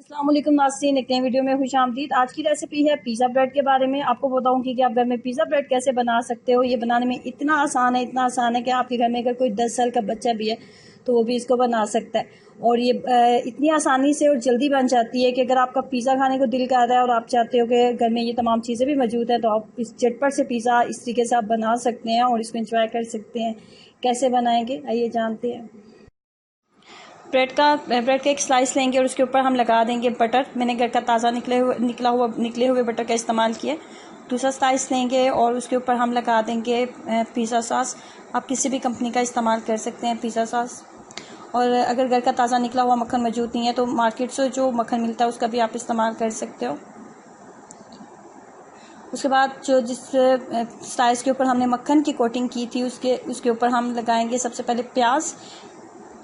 अस्सलाम वालेकुम नाज़रीन, एक नई वीडियो में खुशामदीद। आज की रेसिपी है पिज़्ज़ा ब्रेड के बारे में। आपको बताऊंगी कि आप घर में पिज़्ज़ा ब्रेड कैसे बना सकते हो। ये बनाने में इतना आसान है कि आपके घर में अगर कोई 10 साल का बच्चा भी है तो वो भी इसको बना सकता है। और ये इतनी आसानी से और जल्दी बन जाती है कि अगर आपका पिज़्ज़ा खाने को दिल कर रहा है और आप चाहते हो कि घर में ये तमाम चीज़ें भी मौजूद हैं, तो आप इस झटपट से पिज़्ज़ा इस तरीके से आप बना सकते हैं और इसको इंजॉय कर सकते हैं। कैसे बनाएंगे आइए जानते हैं। ब्रेड का एक स्लाइस लेंगे और उसके ऊपर हम लगा देंगे बटर। मैंने घर का ताज़ा निकले हुए बटर का इस्तेमाल किया। दूसरा स्लाइस लेंगे और उसके ऊपर हम लगा देंगे पिज़्ज़ा सॉस। आप किसी भी कंपनी का इस्तेमाल कर सकते हैं पिज़्ज़ा सॉस। और अगर घर का ताज़ा निकला हुआ मक्खन मौजूद नहीं है तो मार्केट से जो मक्खन मिलता है उसका भी आप इस्तेमाल कर सकते हो। उसके बाद जिस स्लाइस के ऊपर हमने मक्खन की कोटिंग की थी उसके ऊपर हम लगाएंगे सबसे पहले प्याज।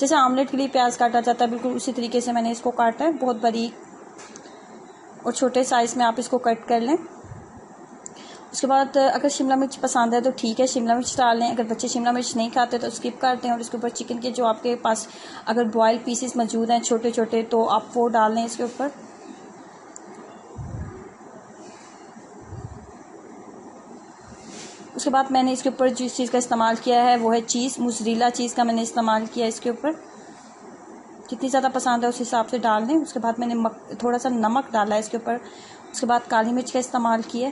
जैसे आमलेट के लिए प्याज काटा जाता है बिल्कुल उसी तरीके से मैंने इसको काटा है, बहुत बारीक और छोटे साइज़ में आप इसको कट कर लें। उसके बाद अगर शिमला मिर्च पसंद है तो ठीक है, शिमला मिर्च डाल लें। अगर बच्चे शिमला मिर्च नहीं खाते तो स्किप करते हैं। और इसके ऊपर चिकन के जो आपके पास अगर बॉयल पीसेस मौजूद हैं छोटे छोटे तो आप वो डाल लें इसके ऊपर। उसके बाद मैंने इसके ऊपर जिस चीज़ का इस्तेमाल किया है वो है चीज़, मोज़रेला चीज़ का मैंने इस्तेमाल किया इसके ऊपर। जितनी ज़्यादा पसंद है उस हिसाब से डाल लें। उसके बाद मैंने थोड़ा सा नमक डाला है इसके ऊपर। उसके बाद काली मिर्च का इस्तेमाल किया।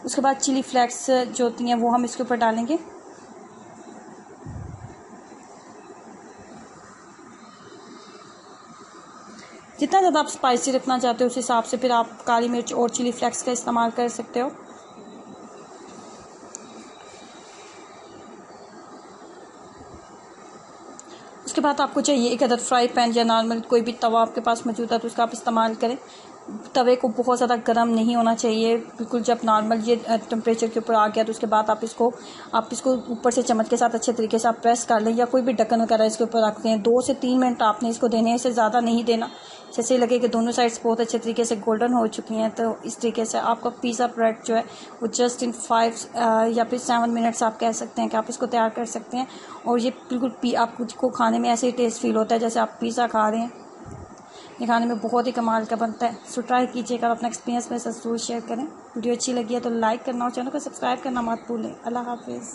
उसके बाद चिली फ्लेक्स जो होती हैं वो हम इसके ऊपर डालेंगे। जितना ज़्यादा आप स्पाइसी रखना चाहते हो उस हिसाब से फिर आप काली मिर्च और चिली फ्लेक्स का इस्तेमाल कर सकते हो। उसके बाद आपको चाहिए एक अदद फ्राई पैन या नॉर्मल कोई भी तवा आपके पास मौजूद है तो उसका आप इस्तेमाल करें। तवे को बहुत ज़्यादा गर्म नहीं होना चाहिए, बिल्कुल जब नॉर्मल ये टेम्परेचर के ऊपर आ गया तो उसके बाद आप इसको ऊपर से चम्मच के साथ अच्छे तरीके से आप प्रेस कर लें या कोई भी ढक्कन वगैरह इसके ऊपर रखते हैं। 2 से 3 मिनट आपने इसको देने हैं, इससे ज़्यादा नहीं देना। जैसे लगे कि दोनों साइड्स बहुत अच्छे तरीके से गोल्डन हो चुकी हैं तो इस तरीके से आपका पिज़्ज़ा ब्रेड जो है वो जस्ट इन 5 या फिर 7 मिनट्स आप कह सकते हैं कि आप इसको तैयार कर सकते हैं। और ये बिल्कुल आपको खाने में ऐसे ही टेस्ट फील होता है जैसे आप पिज़्ज़ा खा रहे हैं। ये खाने में बहुत ही कमाल का बनता है। सो ट्राई कीजिएगा और अपना एक्सपीरियंस मेरे साथ ज़रूर शेयर करें। वीडियो अच्छी लगी है तो लाइक करना और चैनल को सब्सक्राइब करना मत भूलें। अल्लाह हाफिज़।